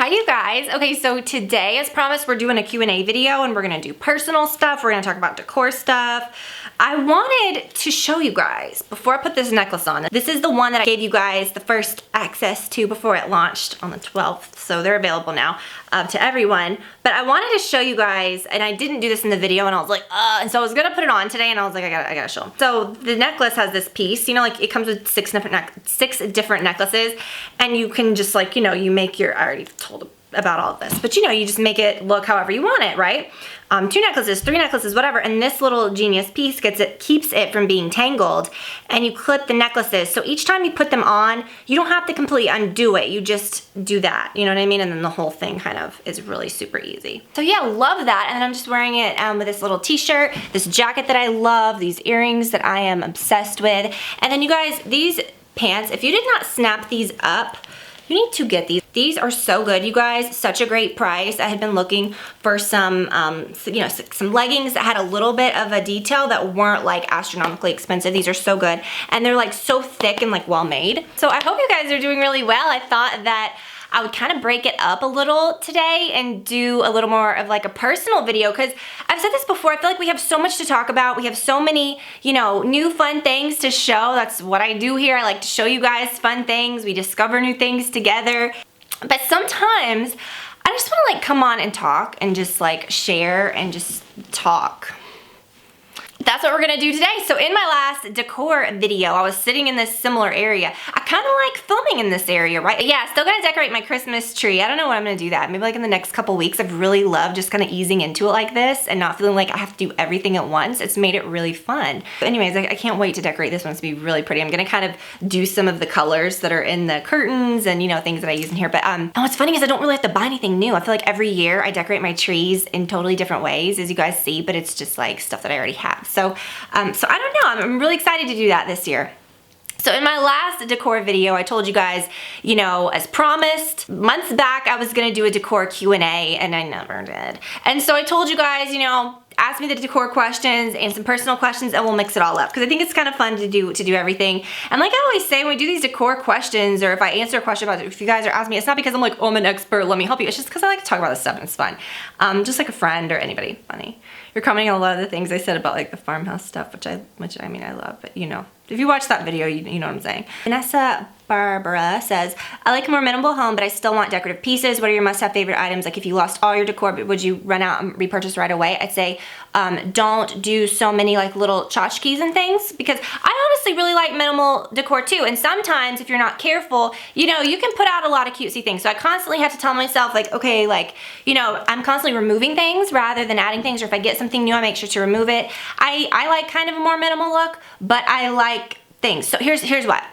Hi you guys. Okay, so today, as promised, we're doing a Q&A video and we're gonna do personal stuff. We're gonna talk about decor stuff. I wanted to show you guys, before I put this necklace on, this is the one that I gave you guys the first access to before it launched on the 12th, so they're available now to everyone. But I wanted to show you guys, and I didn't do this in the video, and I was like, and so I was gonna put it on today, and I was like, I gotta show them. So the necklace has this piece, you know, like it comes with six different necklaces, and you can just like, you know, you make your, I already told about all of this, but you know, you just make it look however you want it, right? 2 necklaces, 3 necklaces, whatever, and this little genius piece keeps it from being tangled, and you clip the necklaces. So each time you put them on, you don't have to completely undo it. You just do that, you know what I mean? And then the whole thing kind of is really super easy. So yeah, love that. And then I'm just wearing it with this little t-shirt, this jacket that I love, these earrings that I am obsessed with. And then you guys, these pants, if you did not snap these up, you need to get these. These are so good, you guys. Such a great price. I had been looking for some, you know, some leggings that had a little bit of a detail that weren't like astronomically expensive. These are so good, and they're like so thick and like well made. So I hope you guys are doing really well. I thought that I would kind of break it up a little today and do a little more of like a personal video, because I've said this before, I feel like we have so much to talk about. We have so many, you know, new fun things to show. That's what I do here. I like to show you guys fun things. We discover new things together. But sometimes I just want to like come on and talk and just like share and just talk. That's what we're gonna do today. So in my last decor video, I was sitting in this similar area. I kind of like filming in this area, right? Yeah, still gonna decorate my Christmas tree. I don't know when I'm gonna do that. Maybe like in the next couple weeks. I've really loved just kind of easing into it like this and not feeling like I have to do everything at once. It's made it really fun. But anyways, I can't wait to decorate this one to be really pretty. I'm gonna kind of do some of the colors that are in the curtains and, you know, things that I use in here. But and what's funny is I don't really have to buy anything new. I feel like every year I decorate my trees in totally different ways, as you guys see, but it's just like stuff that I already have. So I don't know, I'm really excited to do that this year. So in my last decor video, I told you guys, you know, as promised, months back, I was gonna do a decor Q&A, and I never did. And so I told you guys, you know, ask me the decor questions and some personal questions, and we'll mix it all up, because I think it's kind of fun to do everything. And like I always say, when we do these decor questions, or if I answer a question about it, if you guys are asking me, it's not because I'm like, oh, I'm an expert, let me help you. It's just because I like to talk about this stuff and it's fun. Just like a friend or anybody funny. You're commenting on a lot of the things I said about like the farmhouse stuff, which I mean I love, but you know, if you watch that video, you know what I'm saying. Vanessa Barbara says, I like a more minimal home, but I still want decorative pieces. What are your must-have favorite items? Like if you lost all your decor, but would you run out and repurchase right away? I'd say don't do so many like little tchotchkes and things, because I honestly really like minimal decor too. And sometimes if you're not careful, you know, you can put out a lot of cutesy things. So I constantly have to tell myself like, okay, like, you know, I'm constantly removing things rather than adding things, or if I get something new, I make sure to remove it. I like kind of a more minimal look, but I like things. So here's what.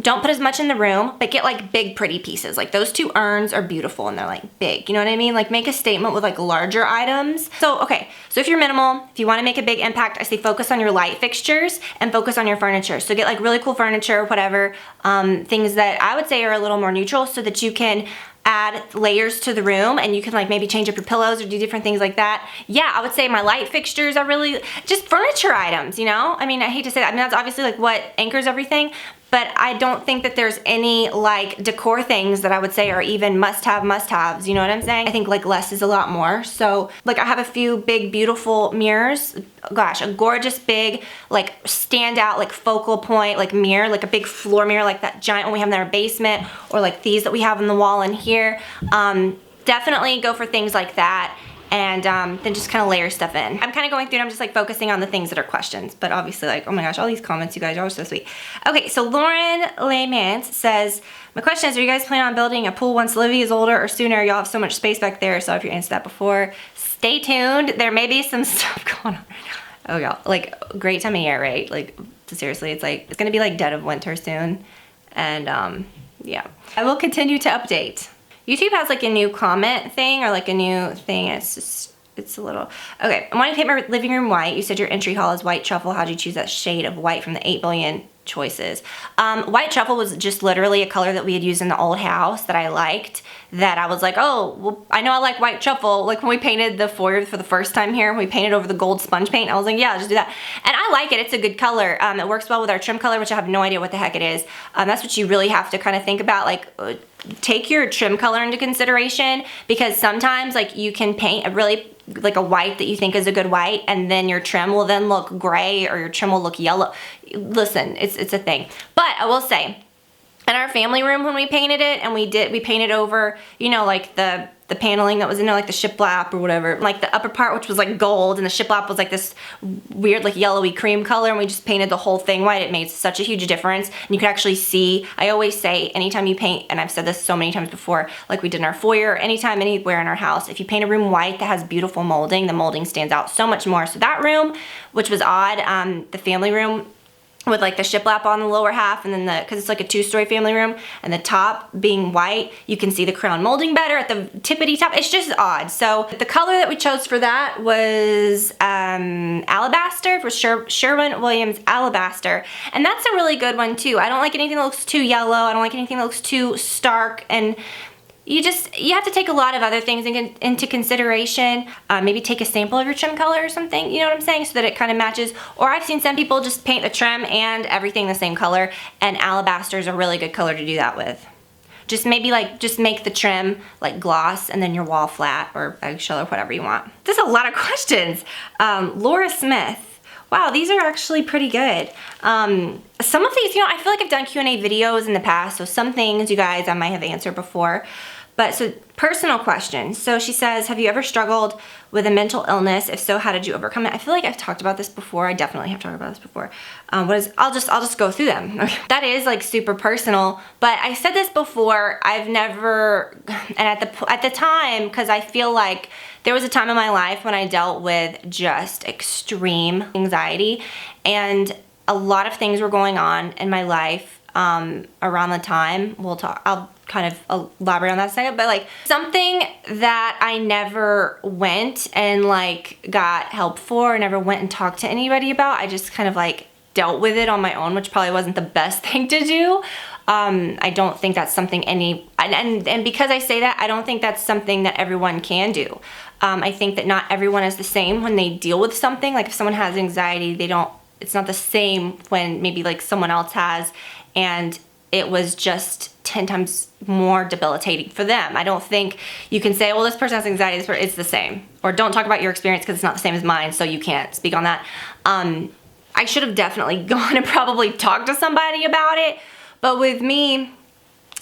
Don't put as much in the room, but get like big pretty pieces. Like those 2 urns are beautiful and they're like big, you know what I mean? Like make a statement with like larger items. So okay, so if you're minimal, if you want to make a big impact, I say focus on your light fixtures and focus on your furniture. So get like really cool furniture, whatever, things that I would say are a little more neutral, so that you can add layers to the room, and you can like maybe change up your pillows or do different things like that. Yeah, I would say my light fixtures are really just furniture items, you know? I mean, I hate to say that. I mean, that's obviously like what anchors everything, but I don't think that there's any like decor things that I would say are even must-haves, you know what I'm saying? I think like less is a lot more. So like I have a few big, beautiful mirrors. Gosh, a gorgeous big, like stand out, like focal point, like mirror, like a big floor mirror, like that giant one we have in our basement, or like these that we have on the wall in here. Definitely go for things like that. And then just kind of layer stuff in. I'm kind of going through and I'm just like focusing on the things that are questions, but obviously like, oh my gosh, all these comments, you guys are so sweet. Okay, so Lauren Laymans says, my question is, are you guys planning on building a pool once Livy is older or sooner? Y'all have so much space back there, so if you answered that before, stay tuned. There may be some stuff going on right now. Oh y'all, like great time of year, right? Like seriously, it's like, it's gonna be like dead of winter soon. And yeah, I will continue to update. YouTube has like a new comment thing, or like a new thing. It's just, it's a little, okay. I want to paint my living room white. You said your entry hall is white truffle. How'd you choose that shade of white from the 8 billion choices. White truffle was just literally a color that we had used in the old house that I liked, that I was like, oh, well, I know I like white truffle. Like when we painted the foyer for the first time here, we painted over the gold sponge paint. I was like, yeah, just do that. And I like it. It's a good color. It works well with our trim color, which I have no idea what the heck it is. That's what you really have to kind of think about. Like, take your trim color into consideration, because sometimes like you can paint a really like a white that you think is a good white, and then your trim will then look gray, or your trim will look yellow. Listen, it's a thing. But I will say, in our family room when we painted it, and we painted over, you know, like the paneling that was in there, like the shiplap or whatever, like the upper part, which was like gold, and the shiplap was like this weird like yellowy cream color, and we just painted the whole thing white. It made such a huge difference, and you could actually see, I always say, anytime you paint, and I've said this so many times before, like we did in our foyer, anytime, anywhere in our house, if you paint a room white that has beautiful molding, the molding stands out so much more. So that room, which was odd, the family room, with like the shiplap on the lower half, and then because it's like a 2-story family room, and the top being white, you can see the crown molding better at the tippity top. It's just odd. So the color that we chose for that was alabaster, for Sherwin-Williams alabaster, and that's a really good one too. I don't like anything that looks too yellow. I don't like anything that looks too stark, and you have to take a lot of other things into consideration. Maybe take a sample of your trim color or something, you know what I'm saying, so that it kind of matches. Or I've seen some people just paint the trim and everything the same color, and alabaster is a really good color to do that with. Just maybe like, just make the trim like gloss, and then your wall flat or eggshell or whatever you want. There's a lot of questions. Laura Smith. Wow, these are actually pretty good. Some of these, you know, I feel like I've done Q&A videos in the past, so some things, you guys, I might have answered before. But so, personal questions. So she says, have you ever struggled with a mental illness? If so, how did you overcome it? I feel like I've talked about this before. I definitely have talked about this before. I'll just go through them. That is like super personal, but I said this before, I've never, and at the time, because I feel like there was a time in my life when I dealt with just extreme anxiety, and a lot of things were going on in my life around the time. I'll kind of elaborate on that in a second, but like something that I never went and like got help for, never went and talked to anybody about. I just kind of like dealt with it on my own, which probably wasn't the best thing to do. I don't think that's something and because I say that, I don't think that's something that everyone can do. I think that not everyone is the same when they deal with something. Like if someone has anxiety, it's not the same when maybe like someone else has, and it was just 10 times more debilitating for them. I don't think you can say, well, this person has anxiety, it's the same. Or don't talk about your experience because it's not the same as mine, so you can't speak on that. I should have definitely gone and probably talked to somebody about it. But with me,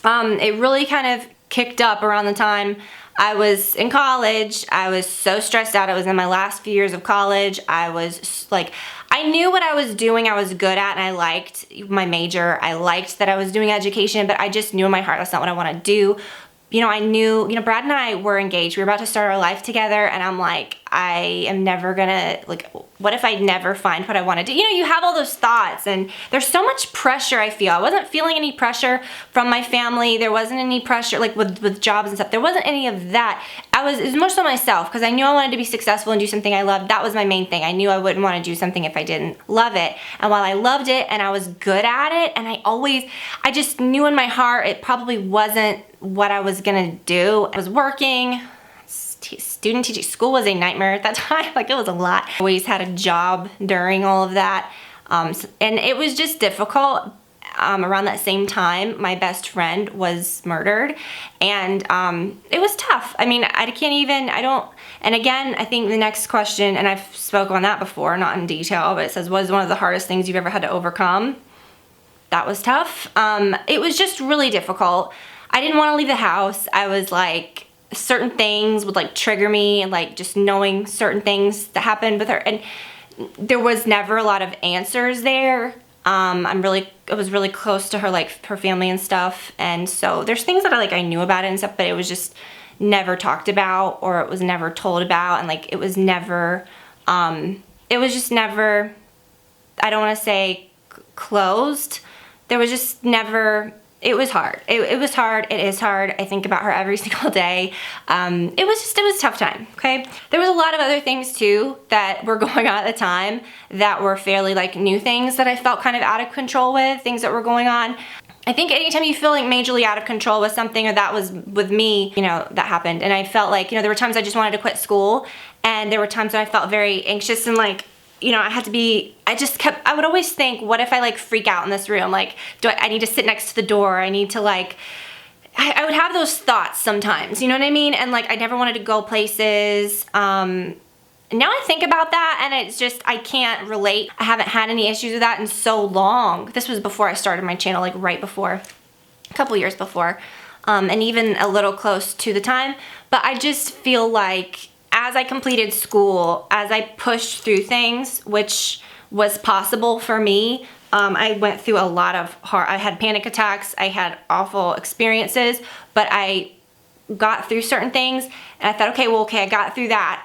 it really kind of kicked up around the time I was in college. I was so stressed out. I was in my last few years of college. I was like, I knew what I was doing I was good at, and I liked my major. I liked that I was doing education, but I just knew in my heart that's not what I want to do. You know, I knew, you know, Brad and I were engaged. We were about to start our life together, and I'm like, I am never gonna, like, what if I never find what I want to do? You know, you have all those thoughts, and there's so much pressure, I feel. I wasn't feeling any pressure from my family. There wasn't any pressure, like, with jobs and stuff. There wasn't any of that. It was more so myself, because I knew I wanted to be successful and do something I loved. That was my main thing. I knew I wouldn't want to do something if I didn't love it. And while I loved it, and I was good at it, and I just knew in my heart it probably wasn't what I was gonna do. I was working, student teaching. School was a nightmare at that time. Like, it was a lot. I always had a job during all of that. And it was just difficult. Around that same time, my best friend was murdered, and it was tough. I mean, and again, I think the next question, and I've spoke on that before, not in detail, but it says, what is one of the hardest things you've ever had to overcome? That was tough. It was just really difficult. I didn't want to leave the house. I was like, certain things would like trigger me, and like just knowing certain things that happened with her, and there was never a lot of answers there. I was really close to her, like her family and stuff, and so there's things that I knew about it and stuff, but it was just never talked about, or it was never told about, and like it was just never, I don't want to say closed. There was just never it was hard. It was hard. It is hard. I think about her every single day. It was a tough time, okay? There was a lot of other things too that were going on at the time that were fairly like new things that I felt kind of out of control with, things that were going on. I think anytime you feel like majorly out of control with something, or that was with me, you know, that happened. And I felt like, you know, there were times I just wanted to quit school, and there were times that I felt very anxious and like, you know, I would always think, what if I like freak out in this room? Like, I need to sit next to the door. I need to like, I would have those thoughts sometimes, you know what I mean? And like, I never wanted to go places. Now I think about that and it's just, I can't relate. I haven't had any issues with that in so long. This was before I started my channel, like right before, a couple years before, and even a little close to the time. But I just feel like as I completed school, as I pushed through things, which was possible for me, I went through a lot of I had panic attacks, I had awful experiences, but I got through certain things and I thought, okay, I got through that.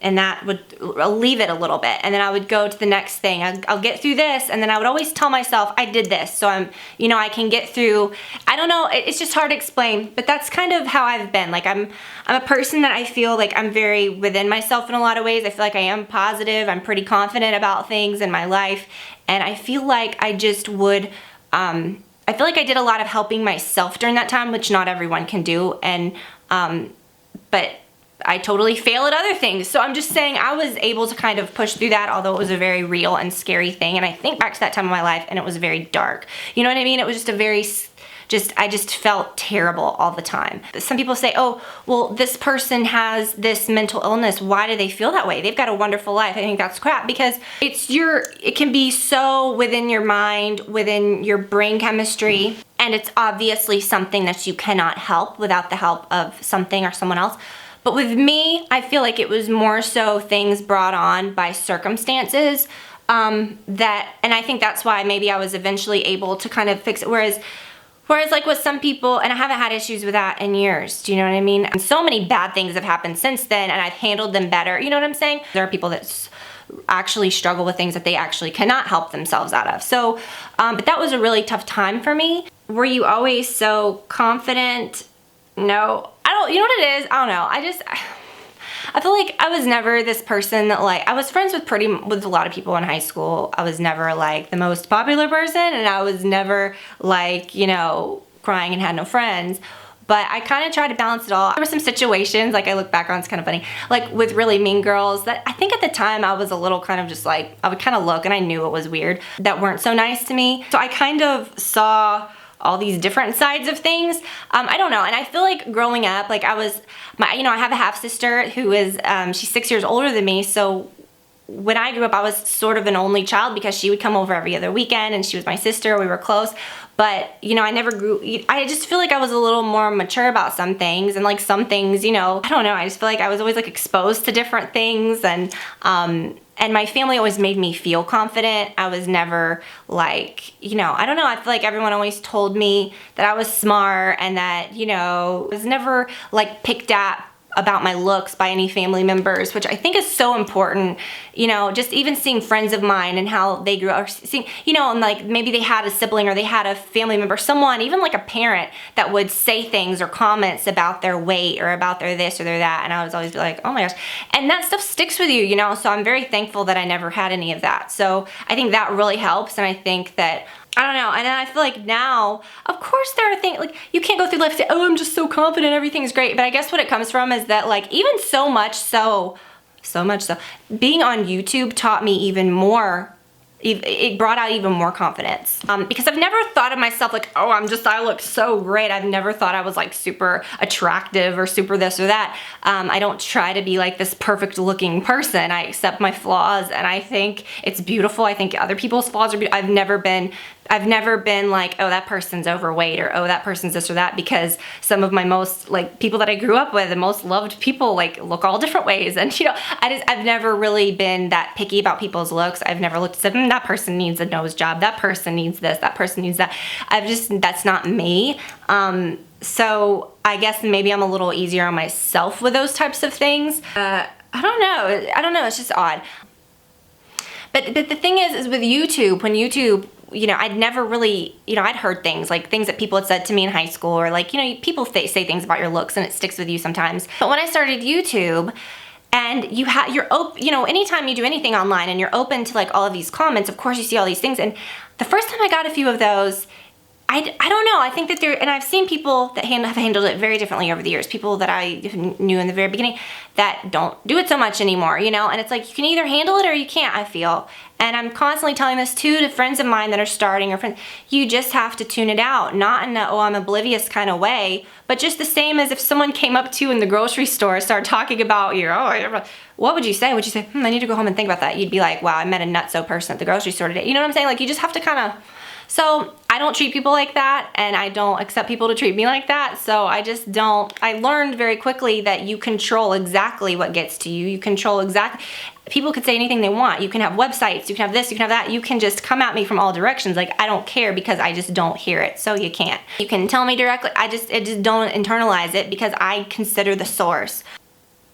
And that would leave it a little bit. And then I would go to the next thing. I'll get through this. And then I would always tell myself, I did this. So I can get through. I don't know, it's just hard to explain, but that's kind of how I've been. Like I'm a person that I feel like I'm very within myself in a lot of ways. I feel like I am positive. I'm pretty confident about things in my life. And I feel like I just would, I feel like I did a lot of helping myself during that time, which not everyone can do. And, but I totally fail at other things. So I'm just saying I was able to kind of push through that, although it was a very real and scary thing. And I think back to that time in my life and it was very dark. You know what I mean? It was just I just felt terrible all the time. Some people say, oh, well, this person has this mental illness. Why do they feel that way? They've got a wonderful life. I think that's crap because it can be so within your mind, within your brain chemistry. And it's obviously something that you cannot help without the help of something or someone else. But with me, I feel like it was more so things brought on by circumstances and I think that's why maybe I was eventually able to kind of fix it. Whereas like with some people, and I haven't had issues with that in years, do you know what I mean? And so many bad things have happened since then and I've handled them better, you know what I'm saying? There are people that actually struggle with things that they actually cannot help themselves out of. So, but that was a really tough time for me. Were you always so confident? No. You know what it is? I don't know. I feel like I was never this person that like, I was friends with a lot of people in high school. I was never like the most popular person and I was never like, you know, crying and had no friends. But I kind of tried to balance it all. There were some situations, like I look back on, it's kind of funny, like with really mean girls that I think at the time I was a little kind of just like, I would kind of look and I knew it was weird, that weren't so nice to me. So I kind of saw all these different sides of things. I don't know. And I feel like growing up, like I have a half sister who is, she's 6 years older than me. So when I grew up, I was sort of an only child because she would come over every other weekend and she was my sister. We were close. But, you know, I just feel like I was a little more mature about some things and like some things, you know, I don't know. I just feel like I was always like exposed to different things and my family always made me feel confident. I was never like, you know, I don't know. I feel like everyone always told me that I was smart and that, you know, I was never like picked at about my looks by any family members, which I think is so important. You know, just even seeing friends of mine and how they grew up, or seeing, you know, and like maybe they had a sibling or they had a family member, someone, even like a parent that would say things or comments about their weight or about their this or their that. And I was always like, oh my gosh. And that stuff sticks with you, you know? So I'm very thankful that I never had any of that. So I think that really helps. And I think that, I don't know, and then I feel like now, of course there are things, like you can't go through life and say, oh, I'm just so confident, everything's great. But I guess what it comes from is that like, even so much so, being on YouTube taught me even more, it brought out even more confidence. Because I've never thought of myself like, oh, I look so great. I've never thought I was like super attractive or super this or that. I don't try to be like this perfect looking person. I accept my flaws and I think it's beautiful. I think other people's flaws are beautiful. I've never been like, oh, that person's overweight or oh, that person's this or that, because some of my most like people that I grew up with, the most loved people like look all different ways. And you know, I've never really been that picky about people's looks. I've never looked at them, that person needs a nose job, that person needs this, that person needs that. That's not me. So I guess maybe I'm a little easier on myself with those types of things. I don't know, it's just odd. But the thing is with YouTube, when YouTube, you know, I'd never really, you know, I'd heard things like things that people had said to me in high school, or like, you know, people say things about your looks and it sticks with you sometimes. But when I started YouTube, and you're open, you know, anytime you do anything online and you're open to like all of these comments, of course you see all these things. And the first time I got a few of those, I don't know, I think that and I've seen people that have handled it very differently over the years. People that I knew in the very beginning that don't do it so much anymore, you know? And it's like, you can either handle it or you can't, I feel. And I'm constantly telling this too to friends of mine that are starting, or friends, you just have to tune it out. Not in a, oh, I'm oblivious kind of way, but just the same as if someone came up to you in the grocery store, started talking about you, oh, what would you say? Would you say, I need to go home and think about that? You'd be like, wow, I met a nutso person at the grocery store today. You know what I'm saying? Like, you just have to kind of, so I don't treat people like that, and I don't accept people to treat me like that. So I just don't. I learned very quickly that you control exactly what gets to you. You control exactly. People could say anything they want. You can have websites, you can have this, you can have that. You can just come at me from all directions. Like, I don't care, because I just don't hear it. So you can't. You can tell me directly. I just don't internalize it, because I consider the source.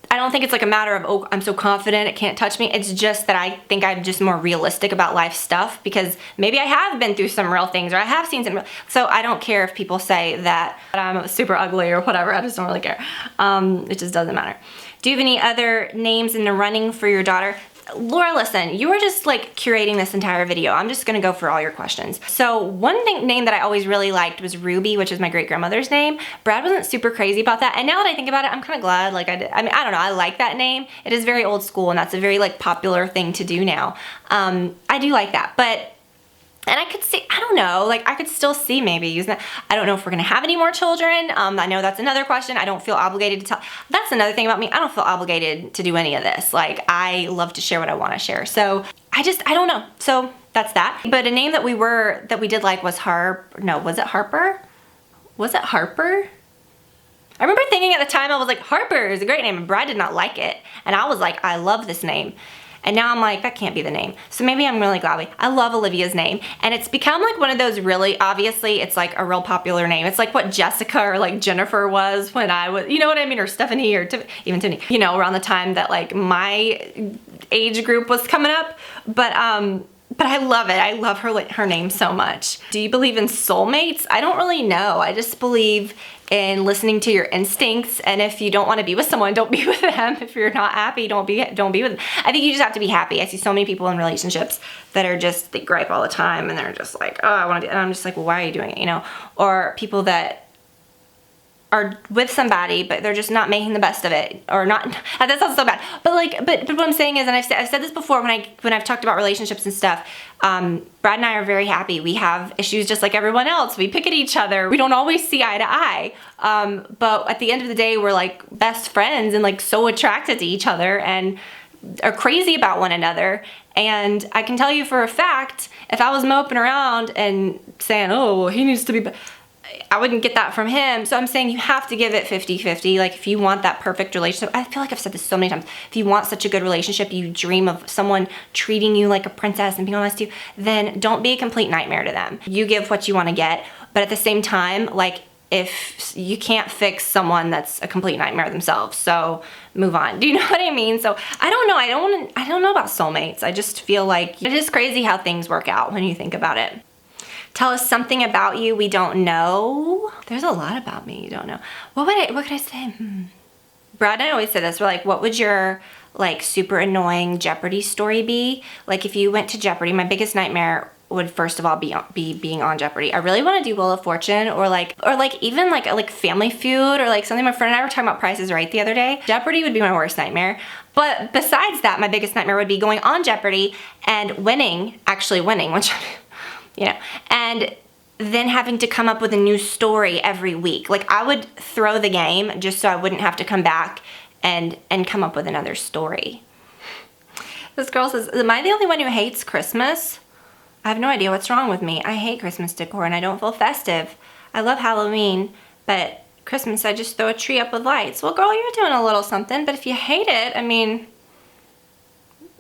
I don't think it's like a matter of, oh, I'm so confident it can't touch me. It's just that I think I'm just more realistic about life stuff, because maybe I have been through some real things, or I have seen some real, so I don't care if people say that I'm super ugly or whatever. I just don't really care. It just doesn't matter. Do you have any other names in the running for your daughter? Laura, listen, you were just like curating this entire video. I'm just gonna go for all your questions. So one name that I always really liked was Ruby, which is my great grandmother's name. Brad wasn't super crazy about that. And now that I think about it, I'm kind of glad, like I mean, I don't know, I like that name. It is very old school, and that's a very like popular thing to do now. I do like that, but and I could see, I don't know, like I could still see maybe using that. I don't know if we're gonna have any more children. I know that's another question. I don't feel obligated to tell. That's another thing about me. I don't feel obligated to do any of this. Like, I love to share what I wanna share. So I don't know. So that's that. But a name that we did like was was it Harper? Was it Harper? I remember thinking at the time, I was like, Harper is a great name, and Brad did not like it. And I was like, I love this name. And now I'm like, that can't be the name. So maybe I'm really glad. I love Olivia's name. And it's become like one of those really, obviously, it's like a real popular name. It's like what Jessica or like Jennifer was when I was, you know what I mean? Or Stephanie or even Tiffany, you know, around the time that like my age group was coming up. But I love it. I love her name so much. Do you believe in soulmates? I don't really know. I just believe in listening to your instincts, and if you don't want to be with someone, don't be with them. If you're not happy, don't be with them. I think you just have to be happy. I see so many people in relationships that are just, they gripe all the time, and they're just like, oh, I want to do, and I'm just like, well, why are you doing it, you know? Or people that are with somebody, but they're just not making the best of it, or not, that sounds so bad, but like, but what I'm saying is, and I've said this before when I've talked about relationships and stuff, Brad and I are very happy. We have issues just like everyone else. We pick at each other. We don't always see eye to eye, but at the end of the day, we're like best friends and like so attracted to each other and are crazy about one another. And I can tell you for a fact, if I was moping around and saying, oh, well, he needs to be, I wouldn't get that from him. So I'm saying you have to give it 50-50. Like, if you want that perfect relationship, I feel like I've said this so many times, if you want such a good relationship, you dream of someone treating you like a princess and being honest to you, then don't be a complete nightmare to them. You give what you want to get, but at the same time, like, if you can't fix someone that's a complete nightmare themselves, so move on. Do you know what I mean? So I don't know. I don't know about soulmates. I just feel like it is crazy how things work out when you think about it. Tell us something about you we don't know. There's a lot about me you don't know. What could I say? Brad and I always say this. We're like, what would your like super annoying Jeopardy story be? Like, if you went to Jeopardy, my biggest nightmare would first of all be being on Jeopardy. I really want to do Wheel of Fortune, or even like Family Feud, or like something. My friend and I were talking about Price is Right the other day. Jeopardy would be my worst nightmare. But besides that, my biggest nightmare would be going on Jeopardy and actually winning, which, you know, and then having to come up with a new story every week. Like, I would throw the game just so I wouldn't have to come back and come up with another story. This girl says, am I the only one who hates Christmas? I have no idea what's wrong with me. I hate Christmas decor and I don't feel festive. I love Halloween, but Christmas, I just throw a tree up with lights. Well, girl, you're doing a little something, but if you hate it, I mean,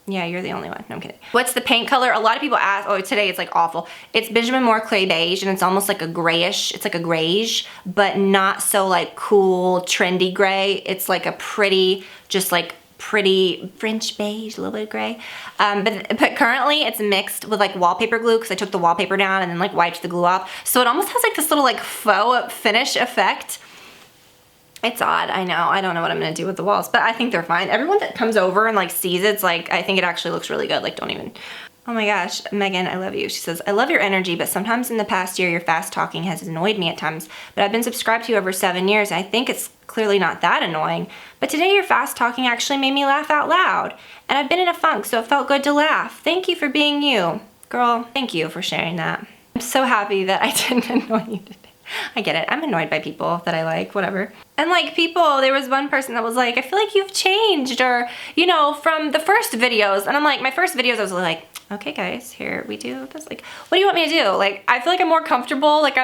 yeah, you're the only one. No, I'm kidding. What's the paint color? A lot of people ask, oh, today it's like awful. It's Benjamin Moore Clay Beige, and it's almost like a grayish, it's like a grayish, but not so like cool, trendy gray. It's like a pretty, just like pretty French beige, a little bit of gray. But currently it's mixed with like wallpaper glue because I took the wallpaper down and then like wiped the glue off. So it almost has like this little like faux finish effect. It's odd, I know. I don't know what I'm gonna do with the walls, but I think they're fine. Everyone that comes over and like sees it's like, I think it actually looks really good. Like don't even, oh my gosh, Megan, I love you. She says, I love your energy, but sometimes in the past year, your fast talking has annoyed me at times, but I've been subscribed to you over 7 years, and I think it's clearly not that annoying. But today your fast talking actually made me laugh out loud, and I've been in a funk, so it felt good to laugh. Thank you for being you. Girl, thank you for sharing that. I'm so happy that I didn't annoy you today. I get it. I'm annoyed by people that I like, whatever. And like people, there was one person that was like, I feel like you've changed, or, you know, from the first videos. And I'm like, my first videos, I was like, okay guys, here we do this. Like, what do you want me to do? Like, I feel like I'm more comfortable. Like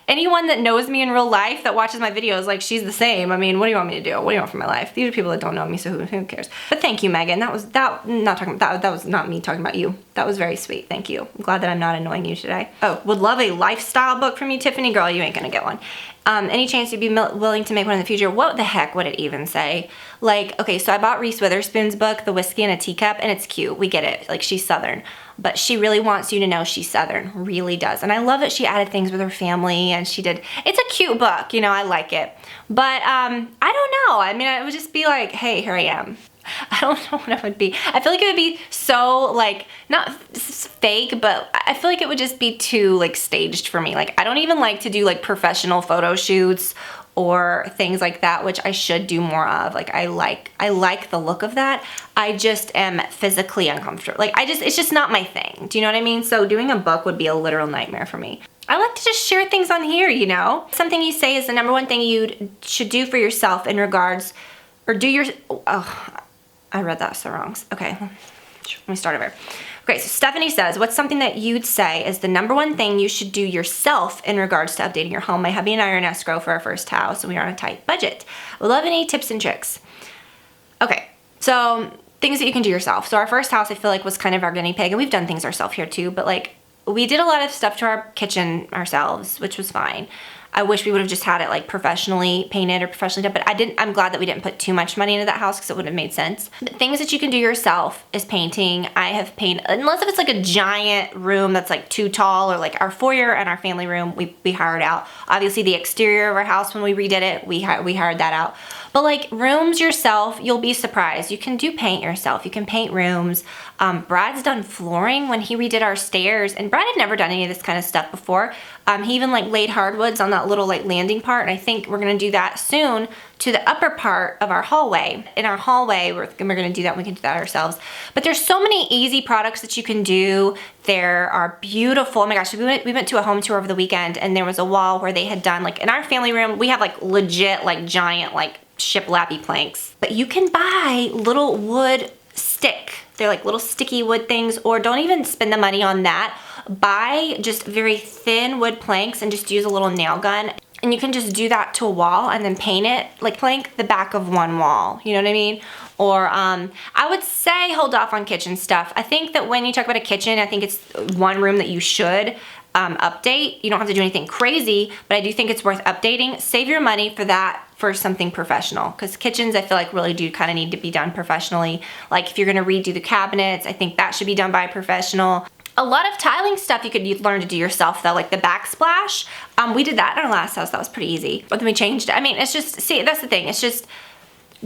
anyone that knows me in real life that watches my videos, like she's the same. I mean, what do you want me to do? What do you want from my life? These are people that don't know me, so who cares? But thank you, Megan. That was not me talking about you. That was very sweet. Thank you. I'm glad that I'm not annoying you today. Oh, would love a lifestyle book from you, Tiffany. Girl, you ain't gonna get one. Any chance you'd be willing to make one in the future? What the heck would it even say? Like, okay, so I bought Reese Witherspoon's book, The Whiskey in a Teacup, and it's cute. We get it. Like, she's Southern. But she really wants you to know she's Southern. Really does. And I love that she added things with her family, and she did. It's a cute book. You know, I like it. But I don't know. I mean, it would just be like, hey, here I am. I don't know what it would be. I feel like it would be so, like, not fake, but I feel like it would just be too, like, staged for me. Like, I don't even like to do, like, professional photo shoots or things like that, which I should do more of. Like, I like the look of that. I just am physically uncomfortable. Like, it's just not my thing. Do you know what I mean? So doing a book would be a literal nightmare for me. I like to just share things on here, you know? Something you say is the #1 thing you should do for yourself in regards, or do your, oh, I read that so wrong. Okay, let me start over. Okay, so Stephanie says, what's something that you'd say is the #1 thing you should do yourself in regards to updating your home? My hubby and I are in escrow for our first house, and we are on a tight budget. We'd love any tips and tricks. Okay, so things that you can do yourself. So our first house, I feel like, was kind of our guinea pig, and we've done things ourselves here too, but like, we did a lot of stuff to our kitchen ourselves, which was fine. I wish we would have just had it like professionally painted or professionally done, but I'm glad that we didn't put too much money into that house because it wouldn't have made sense. But things that you can do yourself is painting. I have painted, unless if it's like a giant room that's like too tall, or like our foyer and our family room, we hired out. Obviously the exterior of our house, when we redid it, we hired that out. But like rooms yourself, you'll be surprised. You can do paint yourself. You can paint rooms. Brad's done flooring when he redid our stairs, and Brad had never done any of this kind of stuff before. He even like laid hardwoods on that little like landing part, and I think we're gonna do that soon to the upper part of our hallway. In our hallway, we're gonna do that. We can do that ourselves. But there's so many easy products that you can do. There are beautiful, oh my gosh, we went to a home tour over the weekend, and there was a wall where they had done, like in our family room, we have like legit like giant like shiplappy planks. But you can buy little wood stick. They're like little sticky wood things, or don't even spend the money on that. Buy just very thin wood planks and just use a little nail gun. And you can just do that to a wall and then paint it, like plank the back of one wall, you know what I mean? Or I would say hold off on kitchen stuff. I think that when you talk about a kitchen, I think it's one room that you should update. You don't have to do anything crazy, but I do think it's worth updating. Save your money for that, for something professional, because kitchens, I feel like, really do kind of need to be done professionally. Like if you're gonna redo the cabinets, I think that should be done by a professional. A lot of tiling stuff you could learn to do yourself though, like the backsplash. We did that in our last house. That was pretty easy, but then we changed it. I mean, it's just, see, that's the thing. It's just,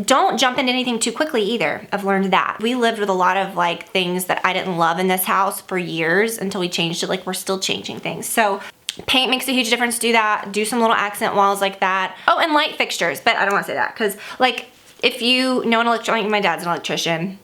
don't jump into anything too quickly either. I've learned that. We lived with a lot of like things that I didn't love in this house for years until we changed it. Like we're still changing things. So paint makes a huge difference. Do that. Do some little accent walls like that. Oh, and light fixtures, but I don't want to say that because like if you know an electrician, like my dad's an electrician,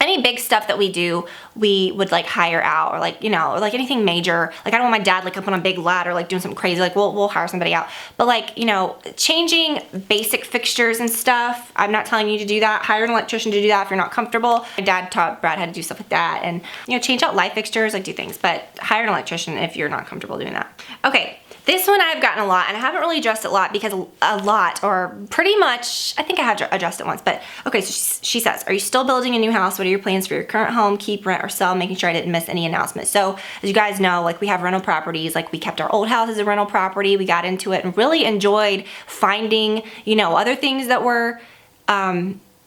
any big stuff that we do, we would like hire out, or like, you know, or like anything major. Like I don't want my dad like up on a big ladder, like doing something crazy. Like we'll hire somebody out. But like, you know, changing basic fixtures and stuff, I'm not telling you to do that. Hire an electrician to do that if you're not comfortable. My dad taught Brad how to do stuff like that, and you know, change out light fixtures, like do things, but hire an electrician if you're not comfortable doing that. Okay. This one I've gotten a lot, and I haven't really addressed it a lot because or pretty much, I think I have addressed it once, but okay, so she says, are you still building a new house? What are your plans for your current home? Keep, rent, or sell? Making sure I didn't miss any announcements. So as you guys know, like we have rental properties, like we kept our old house as a rental property. We got into it and really enjoyed finding, you know, other things that were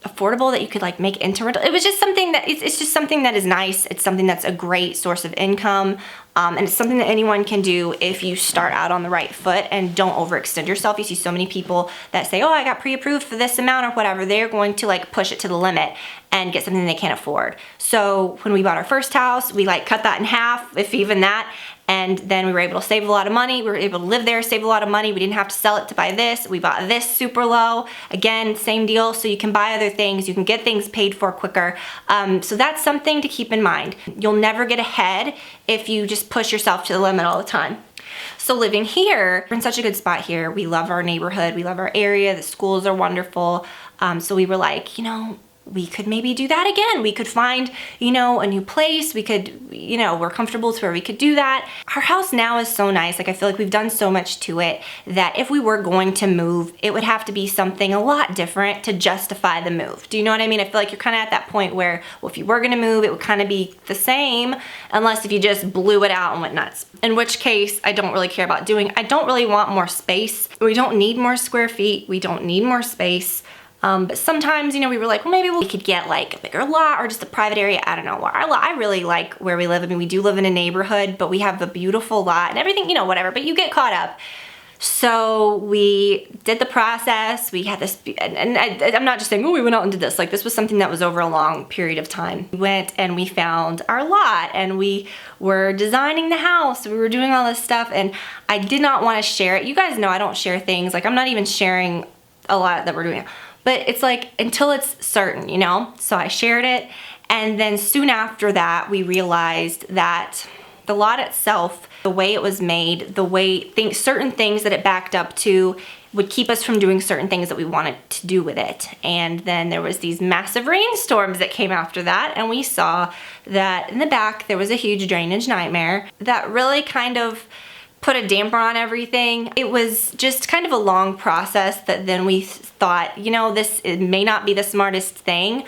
affordable that you could like make into rental. It was just something that it's just something that is nice. It's something that's a great source of income. And it's something that anyone can do if you start out on the right foot and don't overextend yourself. You see so many people that say, oh, I got pre-approved for this amount or whatever. They're going to like push it to the limit and get something they can't afford. So when we bought our first house, we like cut that in half, if even that. And then we were able to save a lot of money. We were able to live there, save a lot of money. We didn't have to sell it to buy this. We bought this super low. Again, same deal. So you can buy other things. You can get things paid for quicker. So that's something to keep in mind. You'll never get ahead if you just push yourself to the limit all the time. So living here, we're in such a good spot here. We love our neighborhood. We love our area. The schools are wonderful. So we were like, you know, we could maybe do that again. We could find, you know, a new place. We could, you know, we're comfortable to where we could do that. Our house now is so nice. Like I feel like we've done so much to it that if we were going to move, it would have to be something a lot different to justify the move. Do you know what I mean? I feel like you're kind of at that point where, well, if you were gonna move, it would kind of be the same unless if you just blew it out and went nuts. In which case, I don't really care about doing. I don't really want more space. We don't need more square feet. We don't need more space. But sometimes, you know, we were like, well, maybe we could get like a bigger lot or just a private area. I don't know. I really like where we live. I mean, we do live in a neighborhood, but we have a beautiful lot and everything, you know, whatever, but you get caught up. So we did the process. We had this, and I'm not just saying, oh, we went out and did this. Like this was something that was over a long period of time. We went and we found our lot and we were designing the house. We were doing all this stuff and I did not want to share it. You guys know I don't share things. Like I'm not even sharing a lot that we're doing. But it's like until it's certain, you know? So I shared it. And then soon after that, we realized that the lot itself, the way it was made, the way certain things that it backed up to would keep us from doing certain things that we wanted to do with it. And then there was these massive rainstorms that came after that. And we saw that in the back, there was a huge drainage nightmare that really kind of put a damper on everything. It was just kind of a long process that then we thought, you know, it may not be the smartest thing.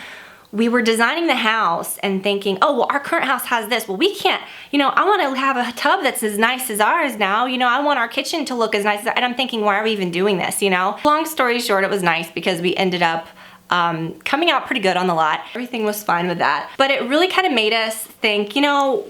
We were designing the house and thinking, oh, well, our current house has this. Well, we can't, you know, I want to have a tub that's as nice as ours now. You know, I want our kitchen to look as nice as ours. And I'm thinking, why are we even doing this, you know? Long story short, it was nice because we ended up coming out pretty good on the lot. Everything was fine with that. But it really kind of made us think, you know,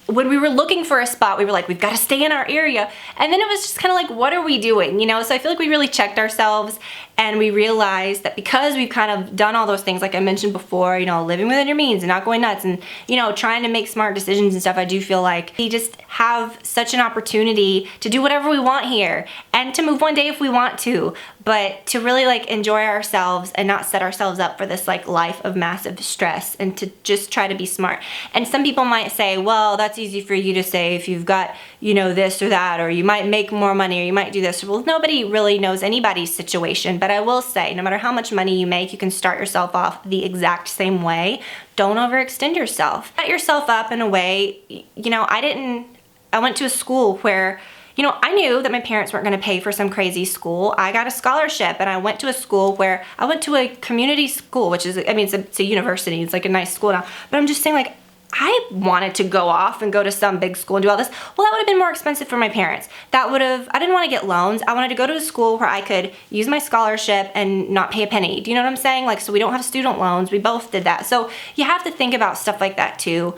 when we were looking for a spot, we were like, we've got to stay in our area. And then it was just kind of like, what are we doing? You know, so I feel like we really checked ourselves and we realized that because we've kind of done all those things, like I mentioned before, you know, living within your means and not going nuts and, you know, trying to make smart decisions and stuff, I do feel like we just have such an opportunity to do whatever we want here and to move one day if we want to, but to really like enjoy ourselves and not set ourselves up for this like life of massive stress and to just try to be smart. And some people might say, well, that's easy for you to say if you've got, you know, this or that, or you might make more money or you might do this. Well, nobody really knows anybody's situation, but I will say, no matter how much money you make, you can start yourself off the exact same way. Don't overextend yourself. Set yourself up in a way, you know, I went to a school where, you know, I knew that my parents weren't gonna pay for some crazy school. I got a scholarship and I went to a school where I went to a community school, which is, I mean, it's a university, it's like a nice school now, but I'm just saying like, I wanted to go off and go to some big school and do all this. Well, that would have been more expensive for my parents. I didn't want to get loans. I wanted to go to a school where I could use my scholarship and not pay a penny. Do you know what I'm saying? Like, so we don't have student loans. We both did that. So you have to think about stuff like that too.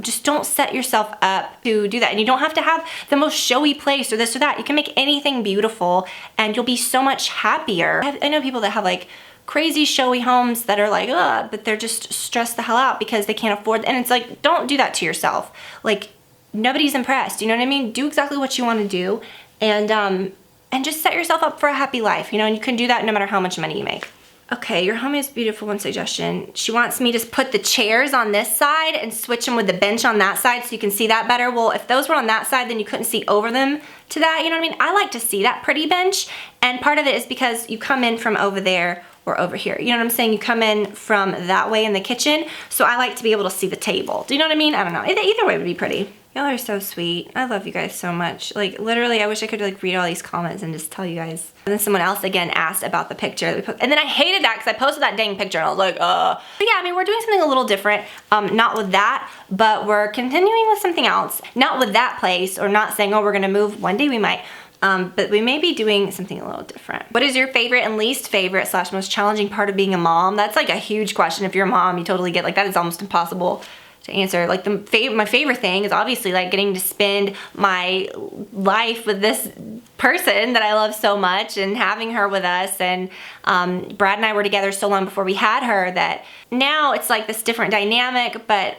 Just don't set yourself up to do that. And you don't have to have the most showy place or this or that. You can make anything beautiful and you'll be so much happier. I know people that have like crazy showy homes that are like, ugh, but they're just stressed the hell out because they can't afford, and it's like, don't do that to yourself. Like, nobody's impressed, you know what I mean? Do exactly what you want to do and just set yourself up for a happy life, you know, and you can do that no matter how much money you make. Okay, your home is beautiful. One suggestion. She wants me to put the chairs on this side and switch them with the bench on that side so you can see that better. Well, if those were on that side, then you couldn't see over them to that, you know what I mean? I like to see that pretty bench, and part of it is because you come in from over there or over here. You know what I'm saying? You come in from that way in the kitchen, so I like to be able to see the table. Do you know what I mean? I don't know. Either way would be pretty. Y'all are so sweet. I love you guys so much. Like, literally, I wish I could like read all these comments and just tell you guys. And then someone else again asked about the picture that we put, and then I hated that because I posted that dang picture and I was like, But yeah, I mean, we're doing something a little different. Not with that, but we're continuing with something else. Not with that place, or not saying, oh, we're gonna move. One day we might. But we may be doing something a little different. What is your favorite and least favorite / most challenging part of being a mom? That's like a huge question. If you're a mom, you totally get, like, that is almost impossible to answer. Like, my favorite thing is obviously like getting to spend my life with this person that I love so much and having her with us. And Brad and I were together so long before we had her that now it's like this different dynamic, but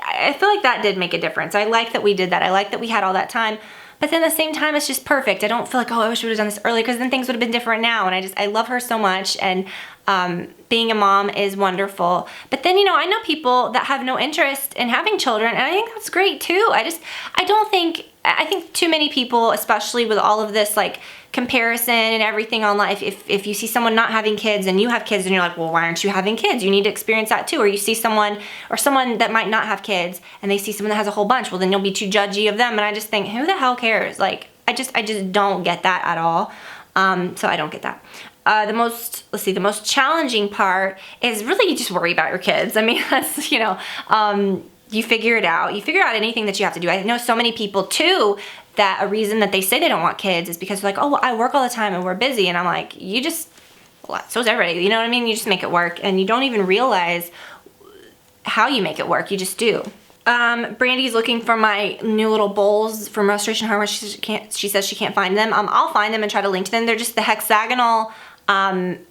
I feel like that did make a difference. I like that we did that. I like that we had all that time. But then at the same time, it's just perfect. I don't feel like, oh, I wish we would have done this earlier, because then things would have been different now. And I love her so much. And being a mom is wonderful. But then, I know people that have no interest in having children, and I think that's great too. I think too many people, especially with all of this like comparison and everything online, if you see someone not having kids and you have kids and you're like, well, why aren't you having kids? You need to experience that too. Or you see someone that might not have kids and they see someone that has a whole bunch, well, then you'll be too judgy of them. And I just think, who the hell cares? Like, I just don't get that at all. So I don't get that. The most challenging part is really you just worry about your kids. I mean, that's, you figure it out. You figure out anything that you have to do. I know so many people too that a reason that they say they don't want kids is because they're like, oh, well, I work all the time and we're busy. And I'm like, so's everybody, you know what I mean? You just make it work and you don't even realize how you make it work. You just do. Brandy's looking for my new little bowls from Restoration Hardware. She says she can't find them. I'll find them and try to link to them. They're just the hexagonal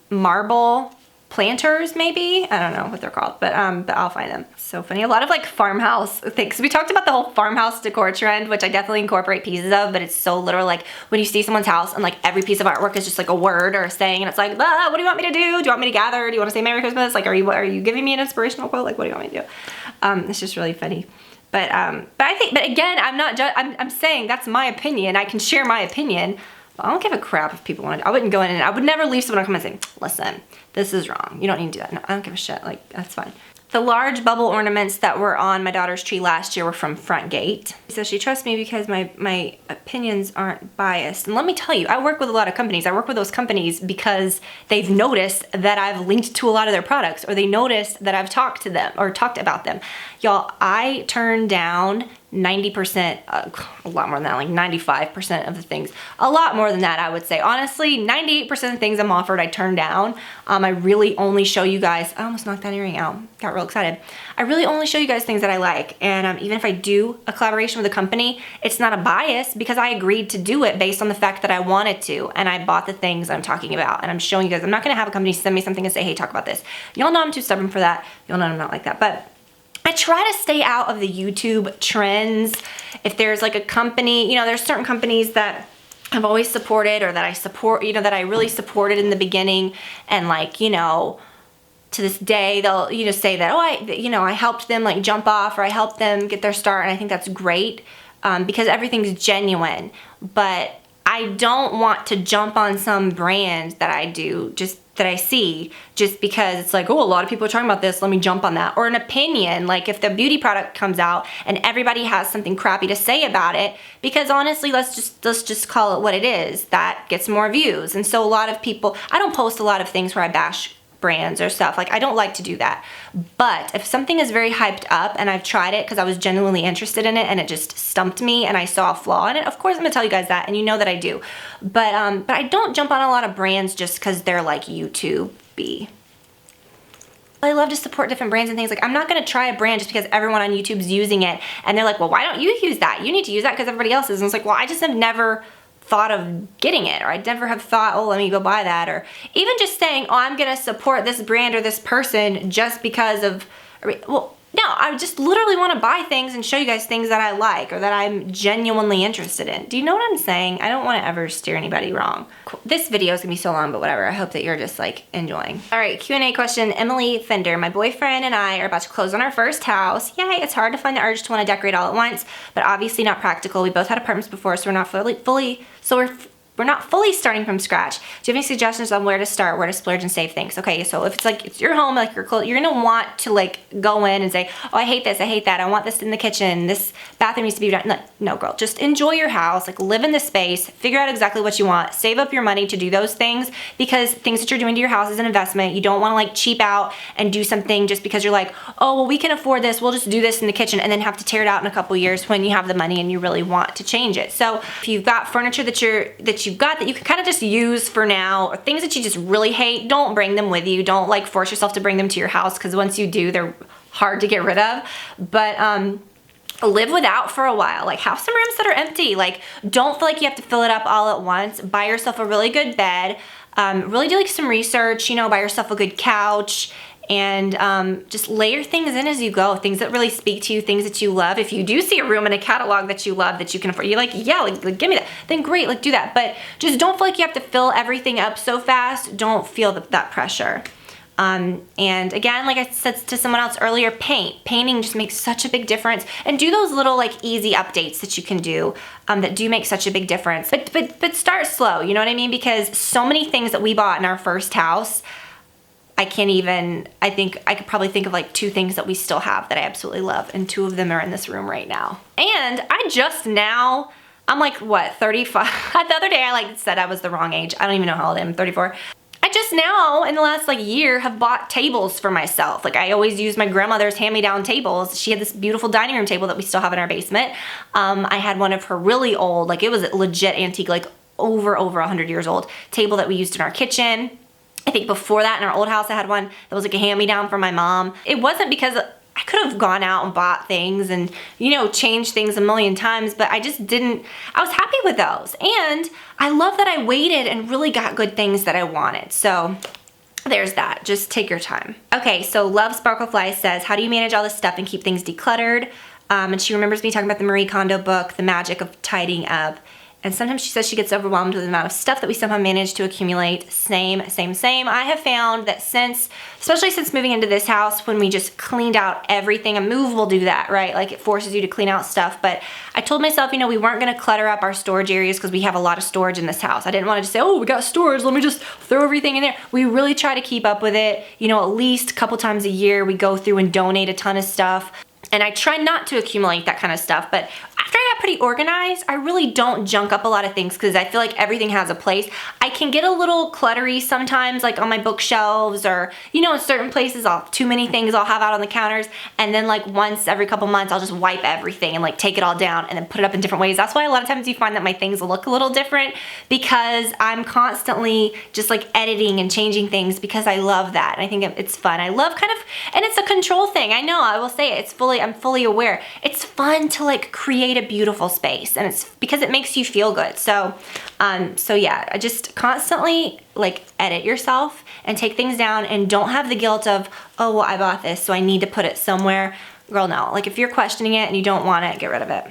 marble planters, maybe. I don't know what they're called, but I'll find them. So funny. A lot of like farmhouse things. We talked about the whole farmhouse decor trend, which I definitely incorporate pieces of, but it's so literal. Like when you see someone's house and like every piece of artwork is just like a word or a saying, and it's like, what do you want me to do? Do you want me to gather? Do you want to say Merry Christmas? Like, are you giving me an inspirational quote? Like, what do you want me to do? It's just really funny. But again, I'm saying that's my opinion. I can share my opinion. I don't give a crap if people want to. I wouldn't go in and I would never leave someone a comment saying, listen, this is wrong. You don't need to do that. No, I don't give a shit. Like, that's fine. The large bubble ornaments that were on my daughter's tree last year were from Front Gate. So she trusts me because my opinions aren't biased. And let me tell you, I work with a lot of companies. I work with those companies because they've noticed that I've linked to a lot of their products, or they noticed that I've talked to them or talked about them. Y'all, I turn down 90%, a lot more than that, like 95% of the things. A lot more than that, I would say. Honestly, 98% of the things I'm offered, I turn down. I really only show you guys, I almost knocked that earring out, got real excited. I really only show you guys things that I like. And even if I do a collaboration with a company, it's not a bias because I agreed to do it based on the fact that I wanted to. And I bought the things I'm talking about. And I'm showing you guys, I'm not gonna have a company send me something and say, hey, talk about this. Y'all know I'm too stubborn for that. Y'all know I'm not like that. But I try to stay out of the YouTube trends. If there's like a company, there's certain companies that I've always supported or that I support, that I really supported in the beginning. And like, to this day, they'll, say that, oh, I helped them like jump off, or I helped them get their start. And I think that's great because everything's genuine. But I don't want to jump on some brand that I see just because it's like, oh, a lot of people are talking about this, let me jump on that. Or an opinion, like if the beauty product comes out and everybody has something crappy to say about it, because honestly, let's just call it what it is, that gets more views. And so a lot of people, I don't post a lot of things where I bash brands or stuff. Like, I don't like to do that. But if something is very hyped up and I've tried it because I was genuinely interested in it and it just stumped me and I saw a flaw in it, of course I'm gonna tell you guys that, and you know that I do. But I don't jump on a lot of brands just because they're like YouTube-y. I love to support different brands and things. Like, I'm not gonna try a brand just because everyone on YouTube's using it and they're like, well, why don't you use that? You need to use that because everybody else is. And it's like, well, I just have never thought of getting it, or I'd never have thought, oh, let me go buy that, or even just saying, oh, I'm gonna support this brand or this person just because of, well, no, I just literally want to buy things and show you guys things that I like or that I'm genuinely interested in. Do you know what I'm saying? I don't want to ever steer anybody wrong. Cool. This video is gonna be so long, but whatever. I hope that you're just like enjoying. All right, Q&A question. Emily Fender, my boyfriend and I are about to close on our first house. Yay, it's hard to find the urge to want to decorate all at once, but obviously not practical. We both had apartments before, so we're not we're we're not fully starting from scratch. Do you have any suggestions on where to start, where to splurge and save things? Okay, so if it's like, it's your home, like your clothes, you're gonna want to like go in and say, oh, I hate this, I hate that, I want this in the kitchen, this bathroom needs to be done. Like, no girl, just enjoy your house, like live in the space, figure out exactly what you want, save up your money to do those things, because things that you're doing to your house is an investment. You don't wanna like cheap out and do something just because you're like, oh, well, we can afford this, we'll just do this in the kitchen, and then have to tear it out in a couple years when you have the money and you really want to change it. So if you've got furniture that you've got that you can kind of just use for now, or things that you just really hate, don't bring them with you. Don't like force yourself to bring them to your house, because once you do, they're hard to get rid of. But live without for a while. Like, have some rooms that are empty. Like, don't feel like you have to fill it up all at once. Buy yourself a really good bed. Really do like some research, you know, buy yourself a good couch, and just layer things in as you go, things that really speak to you, things that you love. If you do see a room in a catalog that you love, that you can afford, you're like, yeah, like give me that, then great, like do that. But just don't feel like you have to fill everything up so fast. Don't feel that pressure. And again, like I said to someone else earlier, painting just makes such a big difference. And do those little like easy updates that you can do that do make such a big difference. But start slow, you know what I mean? Because so many things that we bought in our first house, I think I could probably think of like 2 things that we still have that I absolutely love, and 2 of them are in this room right now. And I'm like, what, 35? The other day I like said I was the wrong age. I don't even know how old I am, 34. I just now, in the last like year, have bought tables for myself. Like, I always use my grandmother's hand-me-down tables. She had this beautiful dining room table that we still have in our basement. I had one of her really old, like it was a legit antique, like over 100 years old table that we used in our kitchen. I think before that in our old house I had one that was like a hand-me-down from my mom. It wasn't because I could have gone out and bought things and, you know, changed things a million times, but I just didn't. I was happy with those. And I love that I waited and really got good things that I wanted. So there's that. Just take your time. Okay, so Love Sparklefly says, how do you manage all this stuff and keep things decluttered? And she remembers me talking about the Marie Kondo book, The Magic of Tidying Up. And sometimes she says she gets overwhelmed with the amount of stuff that we somehow manage to accumulate. Same. I have found that especially since moving into this house, when we just cleaned out everything, a move will do that, right? Like, it forces you to clean out stuff. But I told myself, you know, we weren't gonna clutter up our storage areas because we have a lot of storage in this house. I didn't want to just say, oh, we got storage, let me just throw everything in there. We really try to keep up with it. You know, at least a couple times a year we go through and donate a ton of stuff. And I try not to accumulate that kind of stuff, but after I got pretty organized, I really don't junk up a lot of things because I feel like everything has a place. I can get a little cluttery sometimes, like on my bookshelves, or, you know, in certain places, too many things I'll have out on the counters, and then like once every couple months, I'll just wipe everything and like take it all down and then put it up in different ways. That's why a lot of times you find that my things look a little different, because I'm constantly just like editing and changing things because I love that. And I think it's fun. I love kind of, and it's a control thing. I know, I will say it. I'm fully aware. It's fun to like create a beautiful space, and it's because it makes you feel good. So yeah, I just constantly like edit yourself and take things down, and don't have the guilt of, oh, well, I bought this, so I need to put it somewhere. Girl, no. Like, if you're questioning it and you don't want it, get rid of it.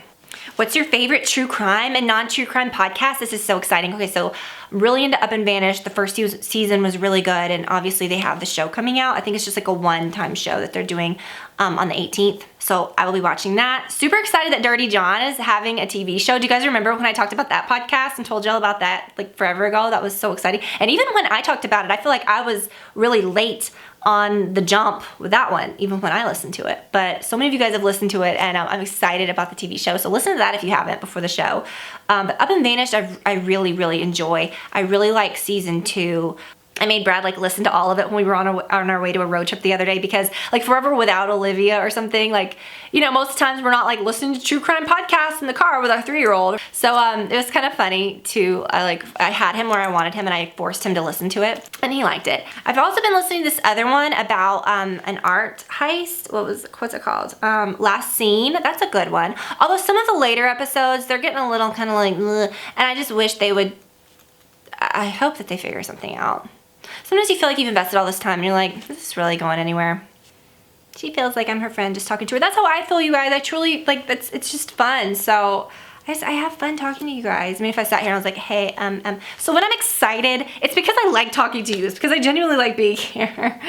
What's your favorite true crime and non-true crime podcast? This is so exciting. Okay, so I'm really into Up and Vanished. The first season was really good, and obviously they have the show coming out. I think it's just like a one-time show that they're doing on the 18th. So I will be watching that. Super excited that Dirty John is having a TV show. Do you guys remember when I talked about that podcast and told y'all about that like forever ago? That was so exciting. And even when I talked about it, I feel like I was really late on the jump with that one, even when I listened to it. But so many of you guys have listened to it, and I'm excited about the TV show. So listen to that if you haven't before the show. But Up and Vanished, I really, really enjoy. I really like season 2. I made Brad like listen to all of it when we were on our way to a road trip the other day, because like Forever Without Olivia or something, like, you know, most times we're not like listening to true crime podcasts in the car with our 3-year-old. So it was kind of funny to, I had him where I wanted him, and I forced him to listen to it, and he liked it. I've also been listening to this other one about an art heist. What's it called? Last Scene. That's a good one. Although some of the later episodes, they're getting a little kind of like, ugh, and I just wish they would, I hope that they figure something out. Sometimes you feel like you've invested all this time and you're like, is this really going anywhere? She feels like I'm her friend just talking to her. That's how I feel, you guys. I truly, like, it's just fun. So I have fun talking to you guys. I mean, if I sat here and I was like, hey, so when I'm excited, it's because I like talking to you. It's because I genuinely like being here.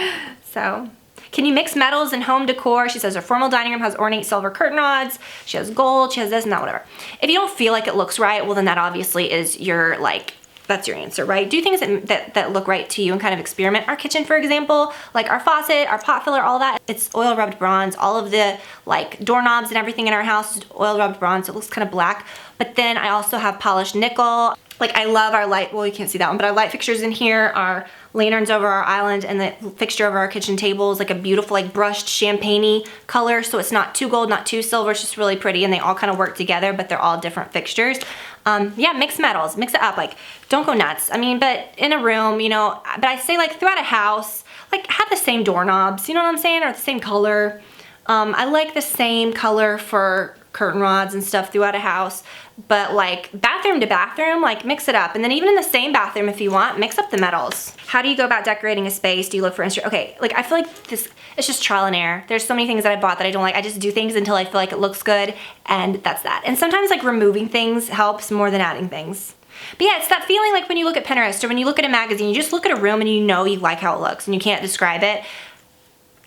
So, can you mix metals and home decor? She says her formal dining room has ornate silver curtain rods. She has gold, she has this and that, whatever. If you don't feel like it looks right, well then that obviously is your, like, that's your answer, right? Do things that look right to you and kind of experiment. Our kitchen, for example, like our faucet, our pot filler, all that, it's oil rubbed bronze. All of the like doorknobs and everything in our house is oil rubbed bronze, so it looks kind of black. But then I also have polished nickel. Like I love our light, well you can't see that one, but our light fixtures in here, our lanterns over our island, and the fixture over our kitchen table is like a beautiful like brushed champagne-y color, so it's not too gold, not too silver, it's just really pretty, and they all kind of work together, but they're all different fixtures. Yeah, mix metals, mix it up, like don't go nuts. I mean, but in a room, you know, but I say like throughout a house, like have the same doorknobs, you know what I'm saying, or the same color. I like the same color for curtain rods and stuff throughout a house, but like bathroom to bathroom, like mix it up. And then even in the same bathroom, if you want, mix up the metals. How do you go about decorating a space? Do you look for okay, like I feel like this, it's just trial and error. There's so many things that I bought that I don't like. I just do things until I feel like it looks good, and that's that. And sometimes like removing things helps more than adding things. But yeah, it's that feeling like when you look at Pinterest or when you look at a magazine, you just look at a room and you know you like how it looks and you can't describe it.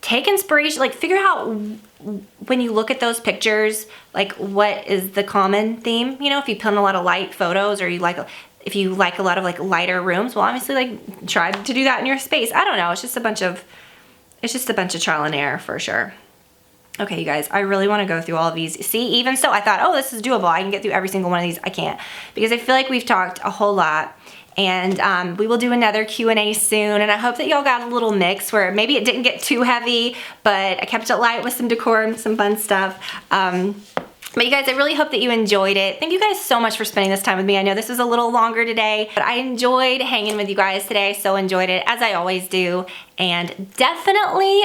Take inspiration, like figure out when you look at those pictures, like what is the common theme, you know, if you put in a lot of light photos, or if you like a lot of like lighter rooms, well obviously like try to do that in your space. I don't know, it's just a bunch of trial and error for sure. Okay, you guys, I really want to go through all of these. See, even so, I thought, oh, this is doable. I can get through every single one of these. I can't, because I feel like we've talked a whole lot. And we will do another Q&A soon, and I hope that y'all got a little mix where maybe it didn't get too heavy, but I kept it light with some decor and some fun stuff. But you guys, I really hope that you enjoyed it. Thank you guys so much for spending this time with me. I know this was a little longer today, but I enjoyed hanging with you guys today. I so enjoyed it, as I always do. And definitely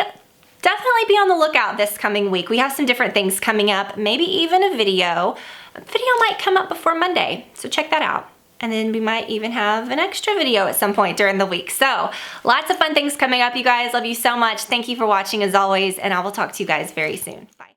be on the lookout this coming week. We have some different things coming up, maybe even a video. A video might come up before Monday, so check that out. And then we might even have an extra video at some point during the week. So lots of fun things coming up, you guys. Love you so much. Thank you for watching as always, and I will talk to you guys very soon.